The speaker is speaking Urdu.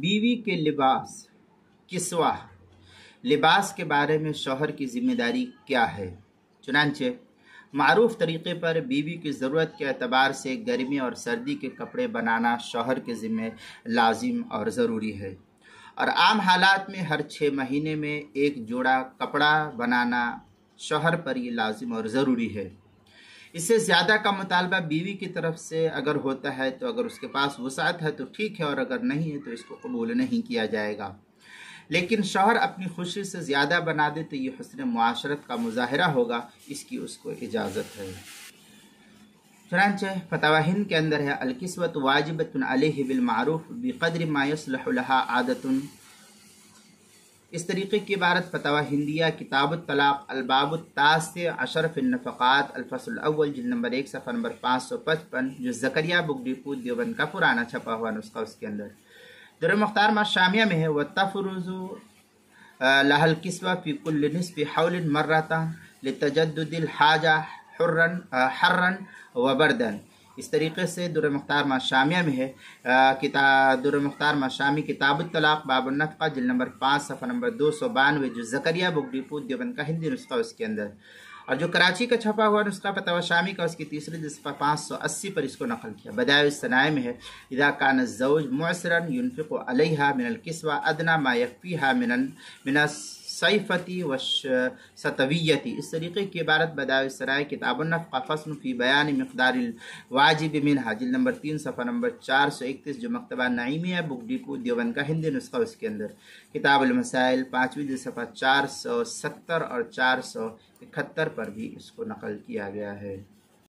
بیوی کے لباس کسوہ لباس کے بارے میں شوہر کی ذمہ داری کیا ہے؟ چنانچہ معروف طریقے پر بیوی کی ضرورت کے اعتبار سے گرمی اور سردی کے کپڑے بنانا شوہر کے ذمہ لازم اور ضروری ہے، اور عام حالات میں ہر 6 مہینے میں ایک جوڑا کپڑا بنانا شوہر پر یہ لازم اور ضروری ہے۔ اس سے زیادہ کا مطالبہ بیوی کی طرف سے اگر ہوتا ہے تو اگر اس کے پاس وسعت ہے تو ٹھیک ہے، اور اگر نہیں ہے تو اس کو قبول نہیں کیا جائے گا۔ لیکن شوہر اپنی خوشی سے زیادہ بنا دے تو یہ حسن معاشرت کا مظاہرہ ہوگا، اس کی اس کو اجازت ہے۔ چنانچہ فتاوی ہند کے اندر ہے الکسوۃ واجبۃ علیہ بالمعروف بقدر ما یصلح لها عادۃ۔ اس طریقے کی عبارت فتاوی ہندیہ کتاب الطلاق الباب التاسع عشر فی النفقات الفصل الاول جلد نمبر 1 صفحہ نمبر 555، جو زکریا بک ڈپو دیوبند کا پرانا چھپا ہوا نسخہ اس کے اندر۔ در مختار ما شامیہ میں ہے وَتَفْرُزُ لَهَا الْكِسْوَةُ فِي كُلِّ نِصْفِ حَوْلٍ مَرَّةً لِتَجَدُّدِ الْحَاجَةِ حَرًّا وَبَرْدًا۔ اس طریقے سے در مختار ما شامیہ میں ہے در مختار ما شامی کتاب الطلاق باب النفقہ جلد نمبر 5 صفحہ نمبر 292، جو زکریا بک ڈپو دیوبند کا ہندی نسخہ اس کے اندر، اور جو کراچی کا چھپا ہوا نسخہ فتاوی شامی کا اس کی تیسری جلد صفحہ 580 پر اس کو نقل کیا۔ بدائع الصنائع میں ہے اذا كان الزوج معسرا ينفق عليها من الكسوة ادنى ما يكفيها من الصيفة والشتوية۔ اس طریقے کی عبارت بدائع الصنائع کتاب النفقہ فصل فی بیان مقدار الواجب منها جلد نمبر 3 صفحہ نمبر 431، جو مکتبہ نعیمیہ بک ڈپو دیوبند کا ہندی نسخہ اس کے اندر، کتاب المسائل 5ویں جلد صفحہ 470 اور 471 پر بھی اس کو نقل کیا گیا ہے۔